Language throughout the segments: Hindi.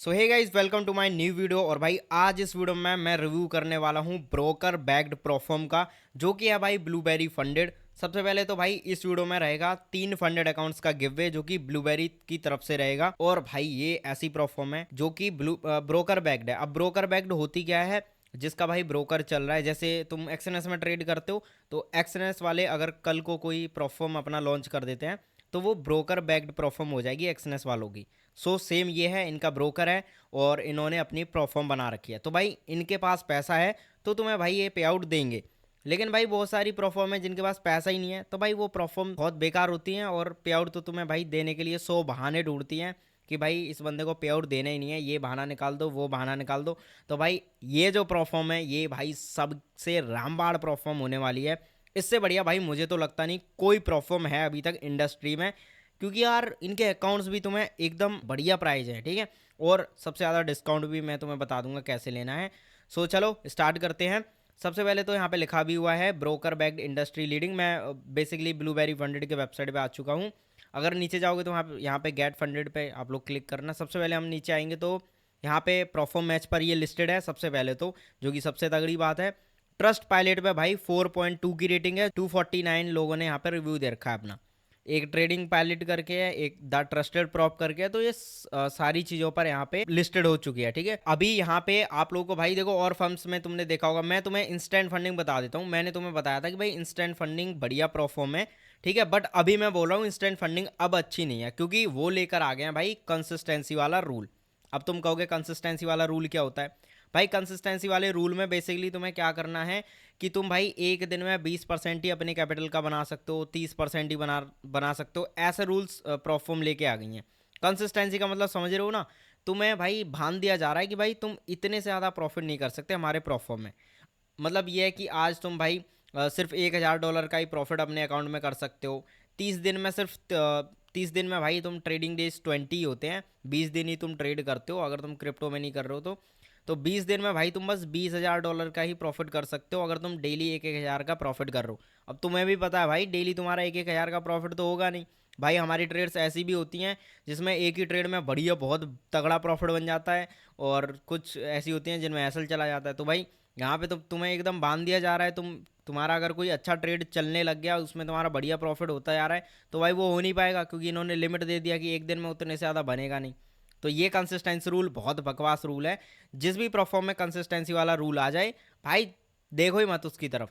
So hey guys, welcome to my new video. और भाई आज इस वीडियो में मैं रिव्यू करने वाला हूँ ब्रोकर बैक्ड प्रोफॉर्म का, जो कि है भाई ब्लूबेरी फंडेड। सबसे पहले तो भाई इस वीडियो में रहेगा 3 फंडेड अकाउंट्स का गिव अवे, जो कि ब्लूबेरी की तरफ से रहेगा। और भाई ये ऐसी प्रोफॉर्म है जो कि ब्रोकर बैक्ड है। अब ब्रोकर बैक्ड होती क्या है, जिसका भाई ब्रोकर चल रहा है। जैसे तुम एक्सएनएस में ट्रेड करते हो, तो एक्सएनएस वाले अगर कल को कोई प्रोफॉर्म अपना लॉन्च कर देते हैं, तो वो ब्रोकर बैक्ड प्रोफॉर्म हो जाएगी एक्सएनएस वालों की। सो सेम ये है, इनका ब्रोकर है और इन्होंने अपनी प्रोफॉर्म बना रखी है। तो भाई इनके पास पैसा है तो तुम्हें भाई ये पे आउट देंगे। लेकिन भाई बहुत सारी प्रोफॉर्म है जिनके पास पैसा ही नहीं है, तो भाई वो प्रोफॉर्म बहुत बेकार होती हैं और पे आउट तो तुम्हें भाई देने के लिए 100 बहाने ढूंढती हैं कि भाई इस बंदे को पे आउट देना ही नहीं है, ये बहाना निकाल दो, वो बहाना निकाल दो। तो भाई ये जो प्रोफॉर्म है ये भाई सबसे रामबाड़ प्रोफॉर्म होने वाली है। इससे बढ़िया भाई मुझे तो लगता नहीं कोई प्रोफॉर्म है अभी तक इंडस्ट्री में, क्योंकि यार इनके अकाउंट्स भी तुम्हें एकदम बढ़िया प्राइस है, ठीक है। और सबसे ज़्यादा डिस्काउंट भी मैं तुम्हें बता दूंगा कैसे लेना है। सो चलो स्टार्ट करते हैं। सबसे पहले तो यहाँ पे लिखा भी हुआ है ब्रोकर बैक्ड इंडस्ट्री लीडिंग। मैं बेसिकली ब्लूबेरी फंडेड के वेबसाइट पे आ चुका हूँ। अगर नीचे जाओगे तो यहाँ पे गेट फंडेड पे आप लोग क्लिक करना। सबसे पहले हम नीचे आएंगे तो यहाँ पे परफॉर्म मैच पर ये लिस्टेड है सबसे पहले तो, जो कि सबसे तगड़ी बात है। ट्रस्ट पायलट पे भाई 4.2 की रेटिंग है। 249 लोगों ने यहाँ पे रिव्यू दे रखा है अपना। एक ट्रेडिंग पायलट करके है, एक द ट्रस्टेड प्रॉप करके है। तो ये सारी चीजों पर यहाँ पे लिस्टेड हो चुकी है, ठीक है। अभी यहाँ पे आप लोगों को भाई देखो, और फर्म्स में तुमने देखा होगा। मैं तुम्हें इंस्टेंट फंडिंग बता देता हूँ। मैंने तुम्हें बताया था कि भाई इंस्टेंट फंडिंग बढ़िया परफॉर्म है, ठीक है। बट अभी मैं बोल रहा हूँ इंस्टेंट फंडिंग अब अच्छी नहीं है, क्योंकि वो लेकर आ गए हैं भाई कंसिस्टेंसी वाला रूल। अब तुम कहोगे कंसिस्टेंसी वाला रूल क्या होता है। भाई कंसिस्टेंसी वाले रूल में बेसिकली तुम्हें क्या करना है कि तुम भाई एक दिन में 20% ही अपने कैपिटल का बना सकते हो, 30% ही बना सकते हो। ऐसे रूल्स प्रोफॉर्म लेके आ गई हैं। कंसिस्टेंसी का मतलब समझ रहे हो ना। तुम्हें भाई भान दिया जा रहा है कि भाई तुम इतने से ज़्यादा प्रॉफिट नहीं कर सकते हमारे प्रोफॉर्म में। मतलब ये है कि आज तुम भाई सिर्फ $1000 का ही प्रॉफिट अपने अकाउंट में कर सकते हो। 30 दिन में सिर्फ 30 दिन में भाई तुम ट्रेडिंग डेज 20 होते हैं, 20 दिन ही तुम ट्रेड करते हो अगर तुम क्रिप्टो में नहीं कर रहे हो तो 20 दिन में भाई तुम बस $20,000 का ही प्रॉफिट कर सकते हो, अगर तुम डेली 1-1 हज़ार का प्रॉफिट कर रहे हो। अब तुम्हें भी पता है भाई डेली तुम्हारा 1-1 हज़ार का प्रॉफिट तो होगा नहीं। भाई हमारी ट्रेड्स ऐसी भी होती हैं जिसमें एक ही ट्रेड में बढ़िया बहुत तगड़ा प्रॉफिट बन जाता है, और कुछ ऐसी होती हैं जिनमें ऐसा चला जाता है। तो भाई यहाँ पे तो तुम्हें एकदम बांध दिया जा रहा है। तुम्हारा अगर कोई अच्छा ट्रेड चलने लग गया, उसमें तुम्हारा बढ़िया प्रॉफिट होता जा रहा है, तो भाई वो हो नहीं पाएगा, क्योंकि इन्होंने लिमिट दे दिया कि एक दिन में उतने से ज़्यादा बनेगा नहीं। तो ये कंसिस्टेंसी रूल बहुत बकवास रूल है। जिस भी प्रोफॉर्म में कंसिस्टेंसी वाला रूल आ जाए भाई देखो ही मत उसकी तरफ।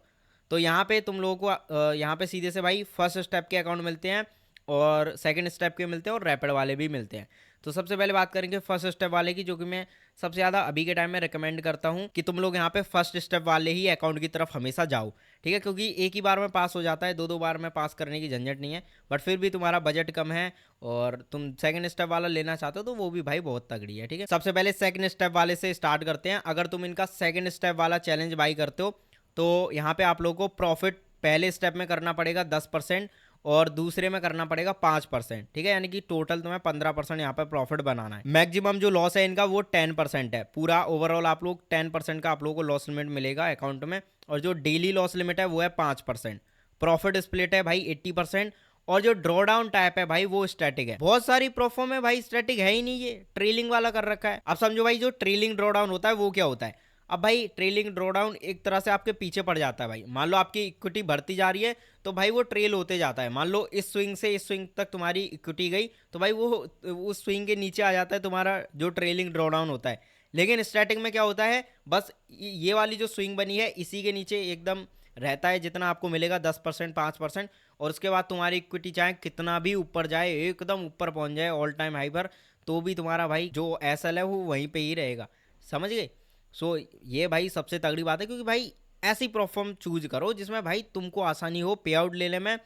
तो यहाँ पे तुम लोगों को यहाँ पे सीधे से भाई फर्स्ट स्टेप के अकाउंट मिलते हैं, और सेकंड स्टेप के मिलते हैं, और रैपिड वाले भी मिलते हैं। तो सबसे पहले बात करेंगे फर्स्ट स्टेप वाले की, जो कि मैं सबसे ज़्यादा अभी के टाइम में रिकमेंड करता हूँ कि तुम लोग यहाँ पे फर्स्ट स्टेप वाले ही अकाउंट की तरफ हमेशा जाओ, ठीक है। क्योंकि एक ही बार में पास हो जाता है, दो दो बार में पास करने की झंझट नहीं है। बट फिर भी तुम्हारा बजट कम है और तुम सेकंड स्टेप वाला लेना चाहते हो, तो वो भी भाई बहुत तगड़ी है, ठीक है। सबसे पहले सेकंड स्टेप वाले से स्टार्ट करते हैं। अगर तुम इनका सेकंड स्टेप वाला चैलेंज बाई करते हो, तो यहाँ पे आप लोगों को प्रॉफिट पहले स्टेप में करना पड़ेगा 10%, और दूसरे में करना पड़ेगा 5%, ठीक है। यानी कि टोटल तुम्हें 15% यहाँ पर प्रॉफिट बनाना है। मैक्सिमम जो लॉस है इनका वो 10% है। पूरा ओवरऑल आप लोग 10% का आप लोगों को लॉस लिमिट मिलेगा अकाउंट में, और जो डेली लॉस लिमिट है वो है 5%। प्रॉफिट स्प्लिट है भाई 80%, और जो ड्रॉ डाउन टाइप है भाई वो स्टैटिक है। बहुत सारी प्रोफॉर्म है भाई स्टैटिक है ही नहीं, ये ट्रेलिंग वाला कर रखा है। अब समझो भाई जो ट्रेलिंग ड्रॉ डाउन होता है वो क्या होता है। अब भाई ट्रेलिंग ड्रॉ डाउन एक तरह से आपके पीछे पड़ जाता है भाई। मान लो आपकी इक्विटी बढ़ती जा रही है, तो भाई वो ट्रेल होते जाता है। मान लो इस स्विंग से इस स्विंग तक तुम्हारी इक्विटी गई, तो भाई वो उस स्विंग के नीचे आ जाता है तुम्हारा जो ट्रेलिंग ड्रॉ डाउन होता है। लेकिन स्टैटिक में क्या होता है, बस ये वाली जो स्विंग बनी है इसी के नीचे एकदम रहता है, जितना आपको मिलेगा 10% 5%। और उसके बाद तुम्हारी इक्विटी चाहे कितना भी ऊपर जाए, एकदम ऊपर पहुंच जाए ऑल टाइम हाई पर, तो भी तुम्हारा भाई जो एसएल है वो वहीं पे ही रहेगा। समझ गए। सो ये भाई सबसे तगड़ी बात है, क्योंकि भाई ऐसी प्लेटफॉर्म चूज करो जिसमें भाई तुमको आसानी हो पे आउट लेने में,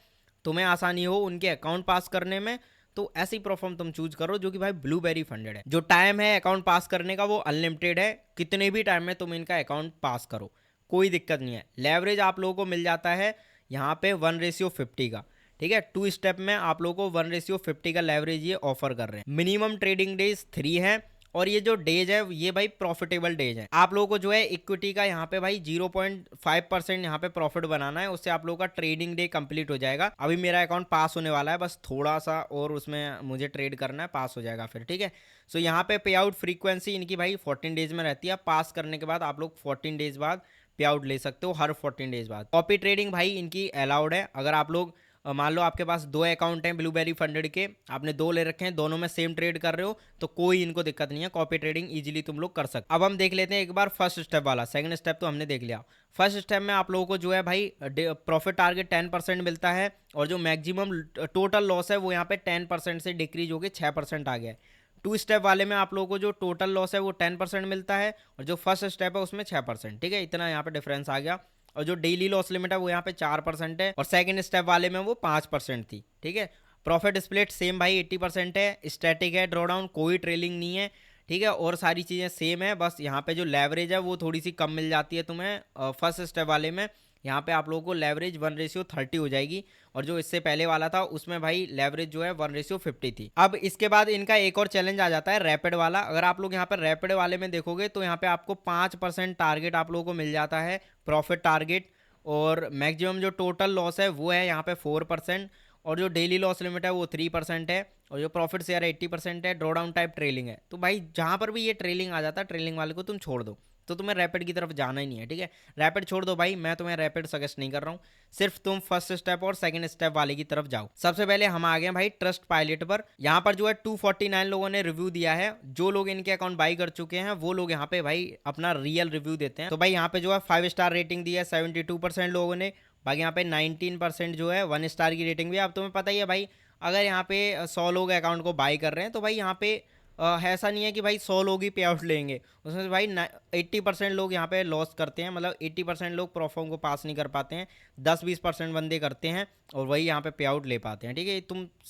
तुम्हें आसानी हो उनके अकाउंट पास करने में। तो ऐसी प्लेटफॉर्म तुम चूज करो जो कि भाई ब्लूबेरी फंडेड है। जो टाइम है अकाउंट पास करने का वो अनलिमिटेड है, कितने भी टाइम में तुम इनका अकाउंट पास करो, कोई दिक्कत नहीं है। लेवरेज आप लोगों को मिल जाता है यहाँ पे 1:50 का, ठीक है। 2 स्टेप में आप लोगों को 1:50 का लेवरेज ये ऑफर कर रहे हैं। मिनिमम ट्रेडिंग डेज 3 है, और ये जो डेज है ये भाई प्रॉफिटेबल डेज है। आप लोगों को जो है इक्विटी का यहाँ पे भाई 0.5% यहाँ पे प्रॉफिट बनाना है, उससे आप लोगों का ट्रेडिंग डे कंप्लीट हो जाएगा। अभी मेरा अकाउंट पास होने वाला है, बस थोड़ा सा और उसमें मुझे ट्रेड करना है, पास हो जाएगा फिर, ठीक है। सो यहाँ पे पे आउट फ्रीक्वेंसी इनकी भाई 14 डेज में रहती है। पास करने के बाद आप लोग 14 डेज बाद पे आउट ले सकते हो, हर 14 डेज बाद। कॉपी ट्रेडिंग भाई इनकी अलाउड है। अगर आप लोग मान लो आपके पास 2 अकाउंट हैं ब्लूबेरी फंडेड के, आपने 2 ले रखे हैं, दोनों में सेम ट्रेड कर रहे हो, तो कोई इनको दिक्कत नहीं है, कॉपी ट्रेडिंग इजीली तुम लोग कर सकते। अब हम देख लेते हैं एक बार फर्स्ट स्टेप वाला। सेकंड स्टेप तो हमने देख लिया। फर्स्ट स्टेप में आप लोगों को जो है भाई प्रॉफिट टारगेट 10% मिलता है, और जो मैक्सिमम टोटल लॉस है वो यहाँ पे 10% से डिक्रीज होकर 6% आ गया है। 2 स्टेप वाले में आप लोगों को जो टोटल लॉस है वो 10% मिलता है, और जो फर्स्ट स्टेप है उसमें 6%, ठीक है। इतना यहाँ पे डिफरेंस आ गया। और जो डेली लॉस लिमिट है वो यहाँ पे 4% है, और सेकंड स्टेप वाले में वो 5% थी, ठीक है। प्रॉफिट स्प्लिट सेम भाई 80% है, स्टैटिक है, ड्रॉडाउन कोई ट्रेलिंग नहीं है, ठीक है। और सारी चीज़ें सेम है, बस यहाँ पे जो लेवरेज है वो थोड़ी सी कम मिल जाती है तुम्हें फर्स्ट स्टेप वाले में। यहाँ पे आप लोगों को लेवरेज 1:30 हो जाएगी, और जो इससे पहले वाला था उसमें भाई लेवरेज जो है 1:50 थी। अब इसके बाद इनका एक और चैलेंज आ जाता है रैपिड वाला। अगर आप लोग यहाँ पर रैपिड वाले में देखोगे तो यहाँ पे आपको 5% टारगेट आप लोगों को मिल जाता है, प्रॉफिट टारगेट। और मैक्सिमम जो टोटल लॉस है वो है यहाँ पे 4%, और जो डेली लॉस लिमिट है वो 3% है, और जो प्रॉफिट शेयर है 80% है। ड्रॉडाउन टाइप ट्रेलिंग है, तो भाई जहाँ पर भी ये ट्रेलिंग आ जाता है, ट्रेलिंग वाले को तुम छोड़ दो, तो तुम्हें रैपिड की तरफ जाना ही नहीं है, ठीक है। रैपिड छोड़ दो भाई, मैं तुम्हें रैपिड सजेस्ट नहीं कर रहा हूँ, सिर्फ तुम फर्स्ट स्टेप और सेकंड स्टेप वाले की तरफ जाओ। सबसे पहले हम आ गए भाई ट्रस्ट पायलट पर। यहाँ पर जो है 249 लोगों ने रिव्यू दिया है। जो लोग इनके अकाउंट बाई कर चुके हैं वो लोग यहाँ पे भाई अपना रियल रिव्यू देते हैं। तो भाई यहाँ पे जो है 5 स्टार रेटिंग दी है 72% लोगों ने। बाकी यहाँ पे 19% जो है 1 स्टार की रेटिंग भी है। अब तुम्हें पता ही है भाई, अगर यहाँ पे 100 लोग अकाउंट को बाई कर रहे हैं तो भाई यहाँ पे ऐसा नहीं है कि भाई 100 लोग ही पे आउट लेंगे, उसमें से भाई 80% लोग यहाँ पे लॉस करते हैं, मतलब 80% लोग प्रोफॉर्म को पास नहीं कर पाते हैं, 10-20% बंदे करते हैं और वही यहाँ पे पे आउट ले पाते हैं, ठीक है।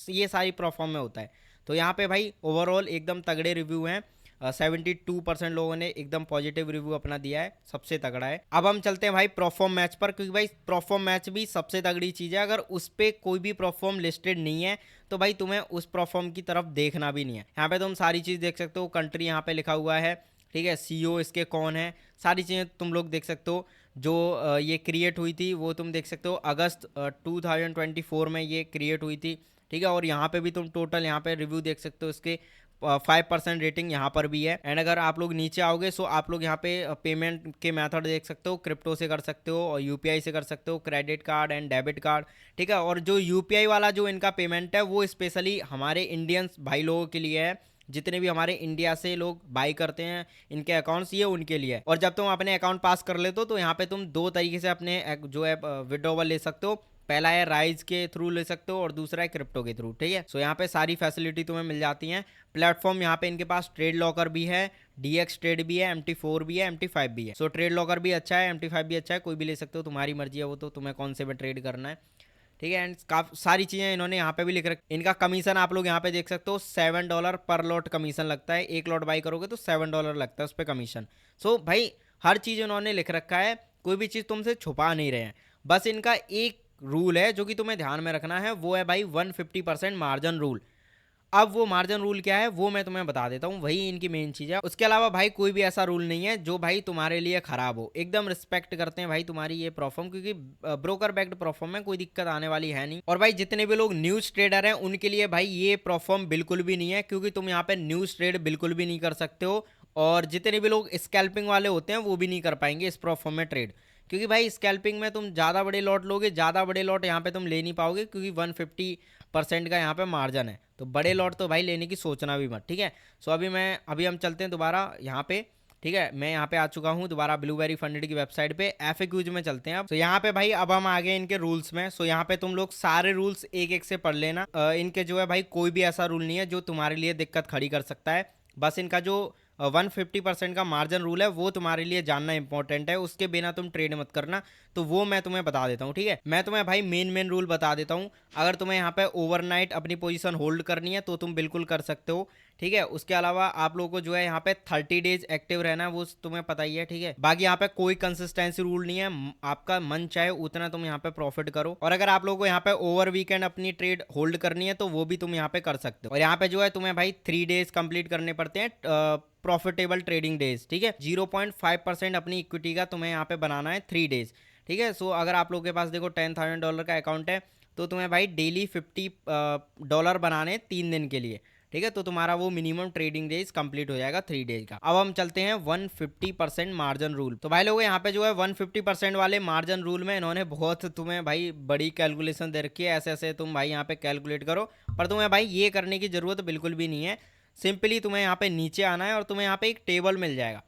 ये सारी प्रोफॉर्म में होता है। तो यहाँ पे भाई ओवरऑल एकदम तगड़े रिव्यू हैं। 72% लोगों ने एकदम पॉजिटिव रिव्यू अपना दिया है, सबसे तगड़ा है। अब हम चलते हैं भाई प्रोफॉर्म मैच पर, क्योंकि भाई प्रोफॉर्म मैच भी सबसे तगड़ी चीज़ है। अगर उस पर कोई भी प्रोफॉर्म लिस्टेड नहीं है तो भाई तुम्हें उस प्रोफॉर्म की तरफ देखना भी नहीं है। यहाँ पे तुम सारी चीज़ देख सकते हो, कंट्री यहाँ पे लिखा हुआ है, ठीक है, सीईओ इसके कौन है, सारी चीज़ें तुम लोग देख सकते हो। जो ये क्रिएट हुई थी वो तुम देख सकते हो, अगस्त 2024 में ये क्रिएट हुई थी, ठीक है। और यहाँ पे भी तुम टोटल यहाँ पे रिव्यू देख सकते हो, इसके 5% रेटिंग यहाँ पर भी है। एंड अगर आप लोग नीचे आओगे सो आप लोग यहाँ पे पेमेंट के मेथड देख सकते हो, क्रिप्टो से कर सकते हो और यूपीआई से कर सकते हो, credit card and debit card, ठीक है। और जो यूपीआई वाला जो इनका पेमेंट है वो स्पेशली हमारे इंडियंस भाई लोगों के लिए है। जितने भी हमारे इंडिया से लोग बाई करते हैं इनके अकाउंट्स, ये उनके लिए है। और जब तुम अपने अकाउंट पास कर लेते हो तो यहाँ पे तुम 2 तरीके से अपने जो है विड्रॉवल ले सकते हो। पहला है राइज के थ्रू ले सकते हो और दूसरा है क्रिप्टो के थ्रू, ठीक है। सो यहाँ पे सारी फैसिलिटी तुम्हें मिल जाती हैं। प्लेटफॉर्म यहाँ पे इनके पास ट्रेड लॉकर भी है, डीएक्स ट्रेड भी है, MT4 भी है, MT5 भी है। सो ट्रेड लॉकर भी अच्छा है, MT5 भी अच्छा है, कोई भी ले सकते हो, तुम्हारी मर्जी है वो, तो तुम्हें कौन से में ट्रेड करना है, ठीक है। एंड काफी सारी चीज़ें इन्होंने यहाँ पे भी लिख रखी। इनका कमीशन आप लोग यहाँ पे देख सकते हो, $7 पर लॉट कमीशन लगता है। 1 लॉट बाई करोगे तो $7 लगता है उस पर कमीशन। सो भाई हर चीज़ इन्होंने लिख रखा है, कोई भी चीज़ तुमसे छुपा नहीं रहे हैं। बस इनका एक रूल है जो कि तुम्हें ध्यान में रखना है, वो है भाई 150% मार्जिन रूल। अब वो मार्जिन रूल क्या है वो मैं तुम्हें बता देता हूँ, वही इनकी मेन चीज़ है। उसके अलावा भाई कोई भी ऐसा रूल नहीं है जो भाई तुम्हारे लिए खराब हो। एकदम रिस्पेक्ट करते हैं भाई तुम्हारी ये प्रोफॉर्म, क्योंकि ब्रोकर बैक्ड प्रोफॉर्म में कोई दिक्कत आने वाली है नहीं। और भाई जितने भी लोग न्यूज ट्रेडर हैं उनके लिए भाई ये प्रोफॉर्म बिल्कुल भी नहीं है, क्योंकि तुम यहाँ पे न्यूज ट्रेड बिल्कुल भी नहीं कर सकते हो। और जितने भी लोग स्कैल्पिंग वाले होते हैं वो भी नहीं कर पाएंगे इस प्रोफॉर्म में ट्रेड, क्योंकि भाई स्कैल्पिंग में तुम ज़्यादा बड़े लॉट लोगे, ज़्यादा बड़े लॉट यहाँ पे तुम ले नहीं पाओगे, क्योंकि 150% का यहाँ पे मार्जिन है। तो बड़े लॉट तो भाई लेने की सोचना भी मत, ठीक है। सो अभी हम चलते हैं दोबारा यहाँ पे, ठीक है। मैं यहाँ पे आ चुका हूँ दोबारा ब्लूबेरी फंडेड की वेबसाइट पे, FAQs में चलते हैं अब। तो यहाँ पे भाई अब हम आ गए इनके रूल्स में। सो यहाँ पे तुम लोग सारे रूल्स एक एक से पढ़ लेना। इनके जो है भाई कोई भी ऐसा रूल नहीं है जो तुम्हारे लिए दिक्कत खड़ी कर सकता है। बस इनका जो 150% का मार्जिन रूल है वो तुम्हारे लिए जानना इंपॉर्टेंट है, उसके बिना तुम ट्रेड मत करना। तो वो मैं तुम्हें बता देता हूँ, ठीक है। मैं तुम्हें भाई मेन रूल बता देता हूँ। अगर तुम्हें यहाँ पे ओवरनाइट अपनी पोजीशन होल्ड करनी है तो तुम बिल्कुल कर सकते हो, ठीक है। उसके अलावा आप लोगों को जो है यहाँ पे 30 डेज एक्टिव रहना है, वो तुम्हें पता ही है, ठीक है। बाकी यहाँ पे कोई कंसिस्टेंसी रूल नहीं है, आपका मन चाहे उतना तुम यहाँ पे प्रॉफिट करो। और अगर आप लोगों को यहाँ पे ओवर वीकेंड अपनी ट्रेड होल्ड करनी है तो वो भी तुम यहाँ पे कर सकते हो। और यहाँ पे जो है तुम्हें भाई 3 डेज कंप्लीट करने पड़ते हैं प्रॉफिटेबल ट्रेडिंग डेज, ठीक है। 0.5% अपनी इक्विटी का तुम्हें यहाँ पे बनाना है 3 डेज, ठीक है। सो अगर आप लोगों के पास देखो $10,000 का अकाउंट है तो तुम्हें भाई डेली $50 बनाने 3 दिन के लिए, ठीक है। तो तुम्हारा वो मिनिमम ट्रेडिंग डेज कंप्लीट हो जाएगा 3 डेज का। अब हम चलते हैं 150% मार्जिन रूल। तो भाई लोगों यहाँ पे जो है 150% वाले मार्जिन रूल में इन्होंने बहुत तुम्हें भाई बड़ी कैलकुलेशन दे रखी है, ऐसे ऐसे तुम भाई यहाँ पे कैलकुलेट करो, पर तुम्हें भाई ये करने की जरूरत बिल्कुल भी नहीं है। सिंपली तुम्हें यहाँ पे नीचे आना है और तुम्हें यहाँ पे एक टेबल मिल जाएगा,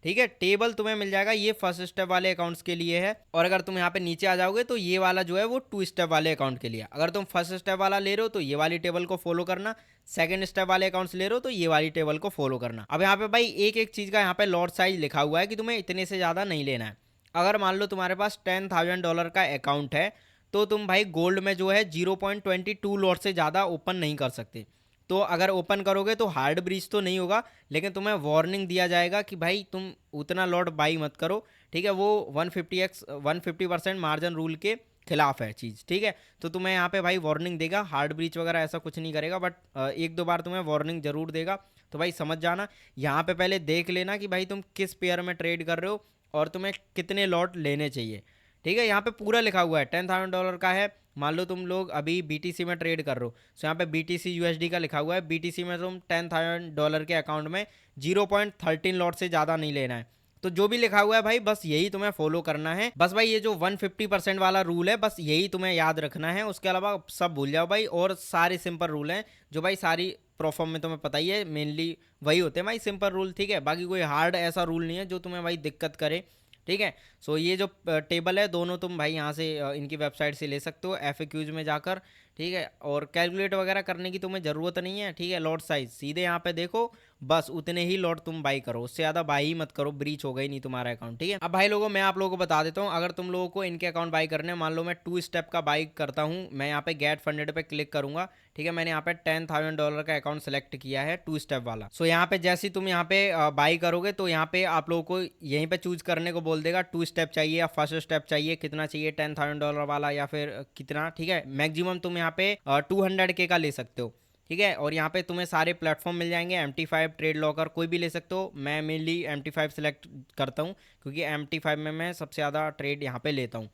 ठीक है। टेबल तुम्हें मिल जाएगा, ये फर्स्ट स्टेप वाले अकाउंट्स के लिए है, और अगर तुम यहाँ पे नीचे आ जाओगे तो ये वाला जो है वो 2 स्टेप वाले अकाउंट के लिए। अगर तुम फर्स्ट स्टेप वाला ले रहे हो तो ये वाली टेबल को फॉलो करना, सेकंड स्टेप वाले अकाउंट्स ले रहे हो तो ये वाली टेबल को फॉलो करना। अब यहाँ पे भाई एक एक चीज़ का यहाँ पे लॉट साइज लिखा हुआ है कि तुम्हें इतने से ज़्यादा नहीं लेना है। अगर मान लो तुम्हारे पास $10,000 का अकाउंट है तो तुम भाई गोल्ड में जो है 0.22 लॉट से ज़्यादा ओपन नहीं कर सकते। तो अगर ओपन करोगे तो हार्ड ब्रीच तो नहीं होगा, लेकिन तुम्हें वार्निंग दिया जाएगा कि भाई तुम उतना लॉट बाई मत करो, ठीक है। वो 150% मार्जिन रूल के खिलाफ है चीज़, ठीक है। तो तुम्हें यहाँ पे भाई वार्निंग देगा, हार्ड ब्रीच वगैरह ऐसा कुछ नहीं करेगा, बट एक दो बार तुम्हें वार्निंग जरूर देगा। तो भाई समझ जाना, यहाँ पे पहले देख लेना कि भाई तुम किस पेयर में ट्रेड कर रहे हो और तुम्हें कितने लॉट लेने चाहिए, ठीक है। यहाँ पे पूरा लिखा हुआ है $10,000 का है, मान लो तुम लोग अभी BTC में ट्रेड कर रहे हो, सो यहाँ पे BTC USD का लिखा हुआ है। BTC में तुम $10,000 के अकाउंट में 0.13 लॉट से ज़्यादा नहीं लेना है। तो जो भी लिखा हुआ है भाई बस यही तुम्हें फॉलो करना है। बस भाई ये जो 150% वाला रूल है बस यही तुम्हें याद रखना है, उसके अलावा सब भूल जाओ भाई। और सारे सिंपल रूल हैं जो भाई सारी प्रोफॉर्म में तुम्हें पता ही है, मेनली वही होते हैं भाई सिंपल रूल, ठीक है। बाकी कोई हार्ड ऐसा रूल नहीं है जो तुम्हें भाई दिक्कत करे, ठीक है। सो ये जो टेबल है दोनों तुम भाई यहाँ से इनकी वेबसाइट से ले सकते हो FAQs में जाकर, ठीक है। और कैलकुलेट वगैरह करने की तुम्हें ज़रूरत नहीं है, ठीक है। लॉट साइज सीधे यहाँ पे देखो, बस उतने ही लॉट तुम बाई करो, उससे ज़्यादा बाई ही मत करो, ब्रीच हो गई नहीं तुम्हारा अकाउंट, ठीक है। अब भाई लोगों मैं आप लोगों को बता देता हूँ, अगर तुम लोगों को इनके अकाउंट बाई करने, मान लो मैं 2 स्टेप का बाई करता हूँ, मैं यहाँ पे गेट फंडेड पे क्लिक करूंगा, ठीक है। मैंने यहाँ पे $10,000 का अकाउंट सेलेक्ट किया है 2 स्टेप वाला। सो यहाँ पे जैसे ही तुम यहाँ पे बाई करोगे तो यहाँ पे आप लोगों को यहीं पे चूज करने को बोल देगा, 2 स्टेप चाहिए या फर्स्ट स्टेप चाहिए, कितना चाहिए, $10,000 वाला या फिर कितना, ठीक है। मैक्सिमम तुम यहाँ पे 200K का ले सकते हो, ठीक है। और यहाँ पे तुम्हें सारे प्लेटफॉर्म मिल जाएंगे, MT5, ट्रेड लॉकर, कोई भी ले सकते हो। मैं मेनली MT5 सेलेक्ट करता हूँ क्योंकि MT5 में मैं सबसे ज़्यादा ट्रेड यहाँ पे लेता हूँ।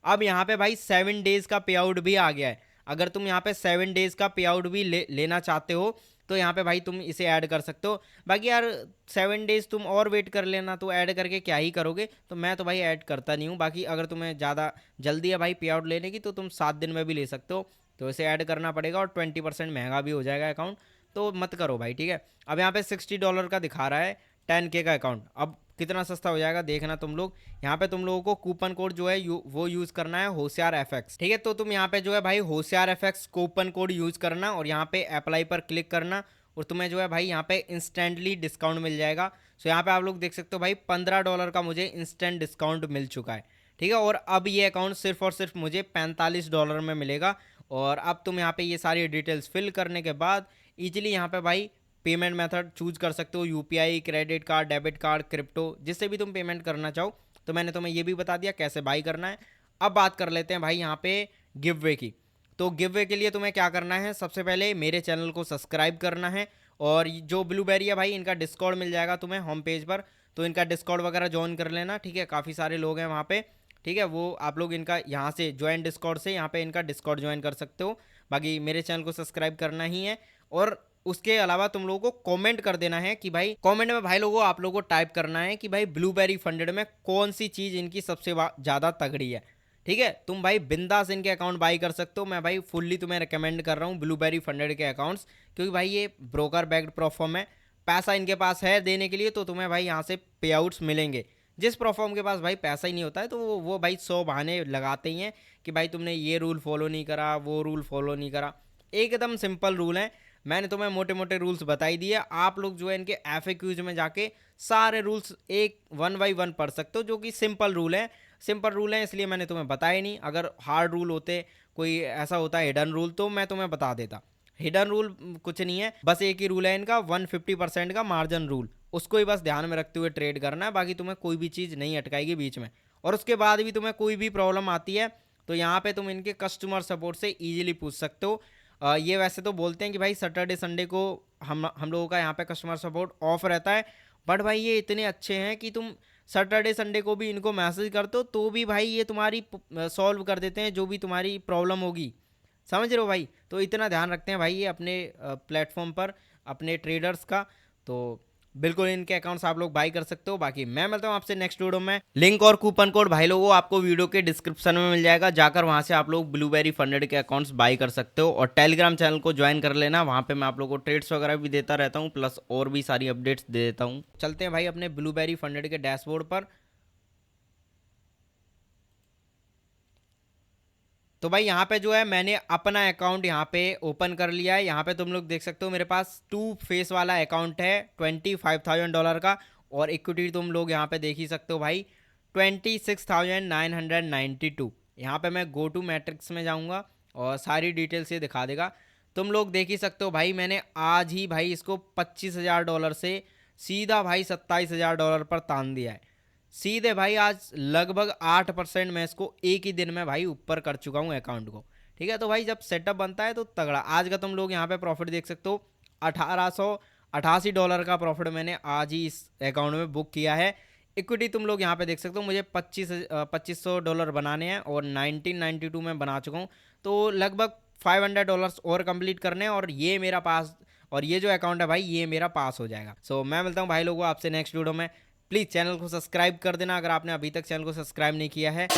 अब यहाँ पे भाई 7 डेज़ का पे आउट भी आ गया है। अगर तुम यहाँ पे 7 डेज़ का पे आउट भी लेना चाहते हो तो यहाँ पे भाई तुम इसे ऐड कर सकते हो। बाकी यार 7 डेज़ तुम और वेट कर लेना, तो ऐड करके क्या ही करोगे, तो मैं तो भाई ऐड करता नहीं हूँ। बाकी अगर तुम्हें ज़्यादा जल्दी है भाई पे आउट लेने की तो तुम 7 दिन में भी ले सकते हो, तो इसे ऐड करना पड़ेगा और 20% महंगा भी हो जाएगा अकाउंट, तो मत करो भाई, ठीक है। अब यहाँ पे $60 का दिखा रहा है 10K का अकाउंट। अब कितना सस्ता हो जाएगा देखना तुम लोग। यहाँ पे तुम लोगों को कूपन कोड जो है वो यूज़ करना है होशियार FX, ठीक है। तो तुम यहाँ पे जो है भाई होशियार FX कूपन कोड यूज़ करना और यहाँ पे अप्लाई पर क्लिक करना और तुम्हें जो है भाई यहाँ पे इंस्टेंटली डिस्काउंट मिल जाएगा। सो यहाँ पे आप लोग देख सकते हो भाई $15 का मुझे इंस्टेंट डिस्काउंट मिल चुका है, ठीक है। और अब ये अकाउंट सिर्फ और सिर्फ मुझे $45 में मिलेगा। और अब तुम यहाँ पे ये सारी डिटेल्स फिल करने के बाद ईजिली यहाँ पे भाई पेमेंट मेथड चूज कर सकते हो, UPI, credit card, debit card, crypto, जिससे भी तुम पेमेंट करना चाहो। तो मैंने तुम्हें ये भी बता दिया कैसे बाई करना है। अब बात कर लेते हैं भाई यहाँ पे गिव वे की। तो गिव वे के लिए तुम्हें क्या करना है, सबसे पहले मेरे चैनल को सब्सक्राइब करना है और जो ब्लूबेरी है भाई इनका डिस्कॉर्ड मिल जाएगा तुम्हें होम पेज पर, तो इनका डिस्कॉर्ड वगैरह ज्वाइन कर लेना, ठीक है। काफ़ी सारे लोग हैं वहाँ पे, ठीक है। वो आप लोग इनका यहाँ से ज्वाइन डिस्कॉर्ड से यहाँ पे इनका डिस्कॉर्ड ज्वाइन कर सकते हो। बाकी मेरे चैनल को सब्सक्राइब करना ही है और उसके अलावा तुम लोगों को कमेंट कर देना है कि भाई कमेंट में भाई लोगों आप लोगों को टाइप करना है कि भाई ब्लूबेरी फंडेड में कौन सी चीज़ इनकी सबसे ज़्यादा तगड़ी है, ठीक है। तुम भाई बिंदास इनके अकाउंट बाई कर सकते हो। मैं भाई फुल्ली तुम्हें रिकमेंड कर रहा हूँ ब्लूबेरी फंडेड के अकाउंट्स, क्योंकि भाई ये ब्रोकर बैक्ड प्लेटफॉर्म है, पैसा इनके पास है देने के लिए, तो तुम्हें भाई यहाँ से पे आउट्स मिलेंगे। जिस प्लेटफॉर्म के पास भाई पैसा ही नहीं होता है तो वो भाई 100 बहाने लगाते ही हैं कि भाई तुमने ये रूल फॉलो नहीं करा, वो रूल फॉलो नहीं करा। एकदम सिंपल रूल है, मैंने तुम्हें मोटे मोटे रूल्स बताई दिए। आप लोग जो है इनके FAQs में जाके सारे रूल्स एक 1 बाई 1 पढ़ सकते हो, जो कि सिंपल रूल है। सिंपल रूल है इसलिए मैंने तुम्हें बताया नहीं। अगर हार्ड रूल होते, कोई ऐसा होता है हिडन रूल, तो मैं तुम्हें बता देता। हिडन रूल कुछ नहीं है, बस एक ही रूल है इनका 150% का मार्जिन रूल, उसको ही बस ध्यान में रखते हुए ट्रेड करना है। बाकी तुम्हें कोई भी चीज़ नहीं अटकाएगी बीच में। और उसके बाद भी तुम्हें कोई भी प्रॉब्लम आती है तो यहाँ पे तुम इनके कस्टमर सपोर्ट से ईजिली पूछ सकते हो। ये वैसे तो बोलते हैं कि भाई सैटरडे संडे को हम लोगों का यहाँ पे कस्टमर सपोर्ट ऑफ रहता है, बट भाई ये इतने अच्छे हैं कि तुम सैटरडे संडे को भी इनको मैसेज करते हो तो भी भाई ये तुम्हारी सॉल्व कर देते हैं जो भी तुम्हारी प्रॉब्लम होगी। समझ रहे हो भाई? तो इतना ध्यान रखते हैं भाई ये अपने प्लेटफॉर्म पर, अपने ट्रेडर्स का। तो बिल्कुल इनके अकाउंट्स आप लोग बाई कर सकते हो। बाकी मैं मिलता हूँ आपसे नेक्स्ट वीडियो में। लिंक और कूपन कोड भाई लोगों आपको वीडियो के डिस्क्रिप्शन में मिल जाएगा, जाकर वहां से आप लोग ब्लूबेरी फंडेड के अकाउंट्स बाई कर सकते हो। और टेलीग्राम चैनल को ज्वाइन कर लेना, वहां पे मैं आप लोगों को ट्रेड्स वगैरह भी देता रहता हूँ, प्लस और भी सारी अपडेट्स दे देता हूँ। चलते हैं भाई अपने ब्लूबेरी फंडेड के डैशबोर्ड पर। तो भाई यहाँ पे जो है मैंने अपना अकाउंट यहाँ पे ओपन कर लिया है। यहाँ पे तुम लोग देख सकते हो मेरे पास 2 फेस वाला अकाउंट है $25,000 का, और इक्विटी तुम लोग यहाँ पे देख ही सकते हो भाई 26,992। यहाँ पे मैं गो टू मैट्रिक्स में जाऊँगा और सारी डिटेल्स ये दिखा देगा। तुम लोग देख ही सकते हो भाई मैंने आज ही भाई इसको $25,000 से सीधा भाई $27,000 पर तान दिया है। सीधे भाई आज लगभग 8% मैं इसको एक ही दिन में भाई ऊपर कर चुका हूँ अकाउंट को। ठीक है, तो भाई जब सेटअप बनता है तो तगड़ा। आज का तुम लोग यहाँ पे प्रॉफिट देख सकते हो, $1888 का प्रॉफिट मैंने आज ही इस अकाउंट में बुक किया है। इक्विटी तुम लोग यहाँ पे देख सकते हो, मुझे $2500 बनाने हैं और 1992 में बना चुका हूँ। तो लगभग $500 और कंप्लीट करने हैं, और ये मेरा पास, और ये जो अकाउंट है भाई ये मेरा पास हो जाएगा। सो मैं मिलता हूँ भाई लोगों आपसे नेक्स्ट वीडियो में। प्लीज़ चैनल को सब्सक्राइब कर देना अगर आपने अभी तक चैनल को सब्सक्राइब नहीं किया है।